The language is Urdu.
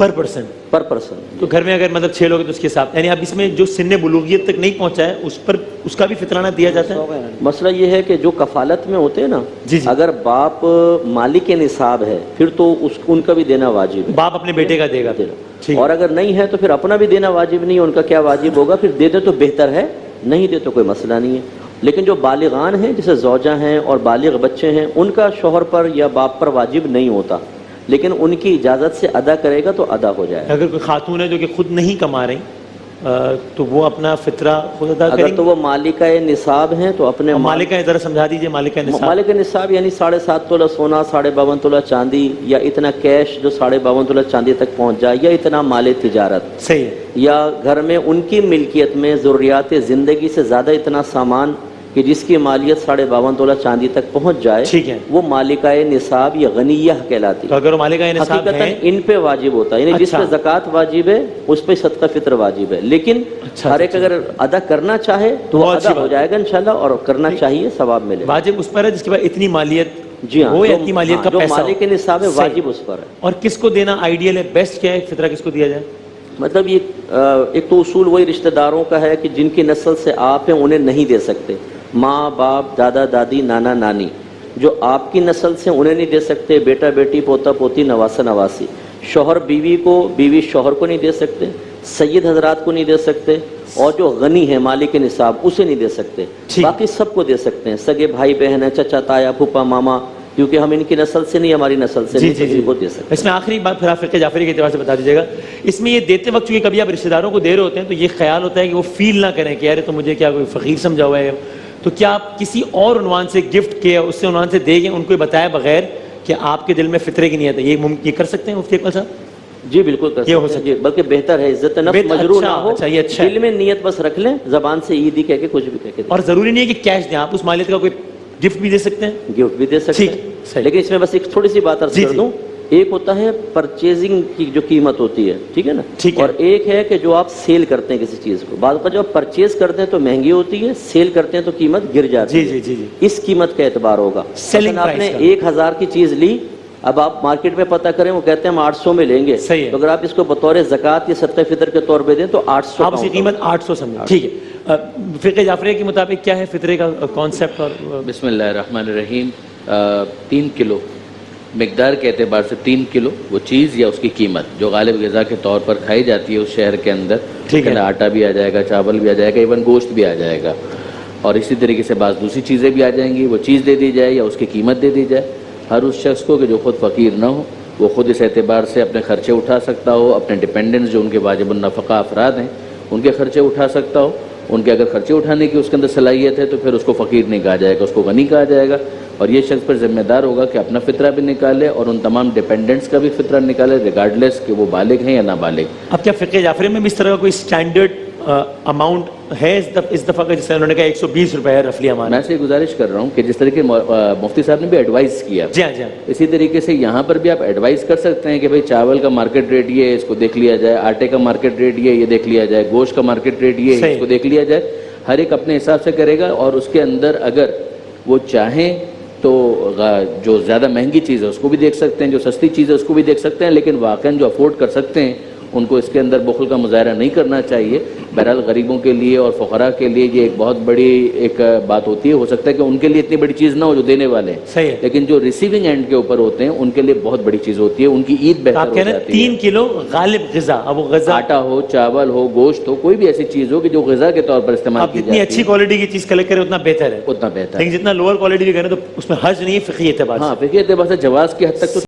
پر پرسن. تو گھر میں اگر مطلب 6 لوگ ہیں تو اس کے حساب, یعنی اب اس میں جو سن بلوغیت تک نہیں پہنچا ہے اس پر اس کا بھی فطرانہ دیا جاتا ہے. مسئلہ یہ ہے کہ جو کفالت میں ہوتے ہیں نا, اگر باپ مالک نصاب ہے پھر تو ان کا بھی دینا واجب ہے, باپ اپنے بیٹے کا دے گا. اور اگر نہیں ہے تو پھر اپنا بھی دینا واجب نہیں ہے, ان کا کیا واجب ہوگا, پھر دے دے تو بہتر ہے, نہیں دے تو کوئی مسئلہ نہیں ہے. لیکن جو بالغان ہیں جیسے زوجہ ہیں اور بالغ بچے ہیں, ان کا شوہر پر یا باپ پر واجب نہیں ہوتا, لیکن ان کی اجازت سے ادا کرے گا تو ادا ہو جائے گا. اگر کوئی خاتون ہے جو کہ خود نہیں کما رہی تو وہ اپنا فطرہ خود ادا کریں گے. اگر تو وہ مالکہ نصاب ہیں تو اپنے مالکہ, ذرا سمجھا دیجیے مالکہ نصاب. مالکہ نصاب یعنی 7.5 تولہ سونا, 52 تولہ چاندی, یا اتنا کیش جو 52 تولہ چاندی تک پہنچ جائے, یا اتنا مال تجارت. صحیح ہے. یا گھر میں ان کی ملکیت میں ضروریات زندگی سے زیادہ اتنا سامان کہ جس کی مالیت 52 تولہ چاندی تک پہنچ جائے, ٹھیک ہے, وہ مالکہ نصاب یا غنیہ کہلاتی. تو اگر وہ مالکہ نصاب حقیقتاً ہے ان پہ واجب ہوتا ہے, یعنی جس پہ زکوٰۃ واجب ہے اس پہ صدقہ فطر واجب ہے, لیکن ہر ایک اگر ادا کرنا چاہے تو وہ ادا ہو جائے گا انشاءاللہ, اور کرنا چاہیے ثواب ملے. واجب اس پر ہے جس کے بعد اتنی مالیت, جی ہاں, وہ اتنی مالیت کا جو پیسہ مالک نصاب ہے واجب اس پر ہے. اور کس کو دینا آئیڈیل ہے, بیسٹ کیا ہے, فطرہ کس کو دیا جائے؟ مطلب یہ ایک تو اصول وہی رشتہ داروں کا ہے کہ جن کی نسل سے آپ ہیں انہیں نہیں دے سکتے. ماں باپ, دادا دادی, نانا نانی, جو آپ کی نسل سے انہیں نہیں دے سکتے. بیٹا بیٹی, پوتا پوتی, نواسہ نواسی. شوہر بیوی کو, بیوی شوہر کو نہیں دے سکتے. سید حضرات کو نہیں دے سکتے, اور جو غنی ہے مالک نصاب اسے نہیں دے سکتے. باقی سب کو دے سکتے ہیں, سگے بھائی بہن ہیں, چچا تایا پھوپھا ماما, کیونکہ ہم ان کی نسل سے نہیں, ہماری نسل سے نہیں, کسی کو دے سکتے. اس میں آخری بات پھر آپ فقہ جعفری کے اعتبار سے بتا دیجیے گا. اس میں یہ دیتے وقت چونکہ کبھی آپ رشتہ داروں کو دے رہے ہوتے ہیں تو یہ خیال ہوتا ہے کہ وہ فیل نہ کریں کہ یار تو مجھے کیا کوئی فقیر سمجھا ہوا ہے, تو کیا آپ کسی اور عنوان سے گفٹ کے اس سے عنوان سے دے گئے, ان کو بتائے بغیر کہ آپ کے دل میں فطرے کی نیت ہے, یہ کر سکتے ہیں مفتی اکمل صاحب؟ جی بالکل کر سکتے ہیں, بلکہ بہتر ہے, عزت نفس مجروح نہ ہو, دل میں نیت بس رکھ لیں, زبان سے عیدی کہہ کے کچھ بھی کہہ کے. اور ضروری نہیں ہے کہ کیش دیں, آپ اس مالیت کا کوئی گفٹ بھی دے سکتے ہیں. گفٹ بھی دے سکتے ہیں, لیکن اس میں بس ایک تھوڑی سی بات عرض کر دوں. ایک ہوتا ہے پرچیزنگ کی جو قیمت ہوتی ہے, ٹھیک ہے نا, اور ایک ہے کہ جو آپ سیل کرتے ہیں کسی چیز کو. بعض اوقات جب آپ پرچیز کرتے ہیں تو مہنگی ہوتی ہے, سیل کرتے ہیں تو قیمت گر جاتی ہے. اس قیمت کا اعتبار ہوگا. آپ نے 1000 کی چیز لی, اب آپ مارکیٹ میں پتہ کریں وہ کہتے ہیں ہم 800 میں لیں گے, تو اگر آپ اس کو بطور زکوٰۃ یا صدقہ فطر کے طور پہ دیں تو 800, آپ اس کی قیمت 800 سمجھیں. ٹھیک ہے. فقہ جعفریہ کے مطابق کیا ہے فطرے کا کانسیپٹ؟ اور بسم اللہ الرحمن الرحیم. 3 کلو مقدار کے اعتبار سے 3 کلو وہ چیز یا اس کی قیمت جو غالب غذا کے طور پر کھائی جاتی ہے اس شہر کے اندر, ٹھیک ہے, آٹا بھی آ جائے گا, چاول بھی آ جائے گا, ایون گوشت بھی آ جائے گا, اور اسی طریقے سے بعض دوسری چیزیں بھی آ جائیں گی. وہ چیز دے دی جائے یا اس کی قیمت دے دی جائے ہر اس شخص کو کہ جو خود فقیر نہ ہو, وہ خود اس اعتبار سے اپنے خرچے اٹھا سکتا ہو, اپنے ڈپینڈنٹس جو ان کے واجب النفقہ افراد ہیں ان کے خرچے اٹھا سکتا ہو. ان کے اگر خرچے اٹھانے کی اس کے اندر صلاحیت ہے تو پھر اس کو فقیر نہیں کہا جائے گا, اس کو غنی کہا جائے گا. اور یہ شخص پر ذمہ دار ہوگا کہ اپنا فطرہ بھی نکالے اور ان تمام ڈیپینڈنٹس کا بھی فطرہ نکالے, ریگارڈلیس کہ وہ بالغ ہیں یا نابالغ. اب کیا فقہ جعفری میں بھی اس طرح کا کوئی اسٹینڈرڈ اماؤنٹ ہے اس دفعہ کا, جس طرح انہوں نے کہا 120 روپے ہے رفلی اماؤنٹ؟ میں سے گزارش کر رہا ہوں کہ جس طریقے مفتی صاحب نے بھی ایڈوائز کیا, جی ہاں, اسی طریقے سے یہاں پر بھی آپ ایڈوائز کر سکتے ہیں کہ بھئی چاول کا مارکیٹ ریٹ یہ ہے, اس کو دیکھ لیا جائے, آٹے کا مارکیٹ ریٹ یہ دیکھ لیا جائے, گوشت کا مارکیٹ ریٹ یہ ہے, اس کو دیکھ لیا جائے. ہر ایک اپنے حساب سے کرے گا, اور اس کے اندر اگر وہ چاہیں تو جو زیادہ مہنگی چیز ہے اس کو بھی دیکھ سکتے ہیں, جو سستی چیز ہے اس کو بھی دیکھ سکتے ہیں, لیکن واقعاً جو افورڈ کر سکتے ہیں ان کو اس کے اندر بخل کا مظاہرہ نہیں کرنا چاہیے. بہرحال غریبوں کے لیے اور فقراء کے لیے یہ ایک بہت بڑی ایک بات ہوتی ہے. ہو سکتا ہے کہ ان کے لیے اتنی بڑی چیز نہ ہو جو دینے والے ہیں, لیکن جو ریسیونگ اینڈ کے اوپر ہوتے ہیں ان کے لیے بہت بڑی چیز ہوتی ہے, ان کی عید بہتر ہو جاتی ہے. 3 کلو غالب غذا, اب وہ غذا آٹا ہو, چاول ہو, گوشت ہو, کوئی بھی ایسی چیز ہو کہ جو غذا کے طور پر استعمال کی جاتی ہے. جتنی اچھی کوالٹی کی چیز کلیکٹ کرے اتنا بہتر ہے, اتنا بہتر. لیکن جتنا لوور کوالٹی کی کرے تو اس میں حرج نہیں ہے فقہی اعتبار سے. ہاں, فقہی اعتبار سے جواز کی حد تک تو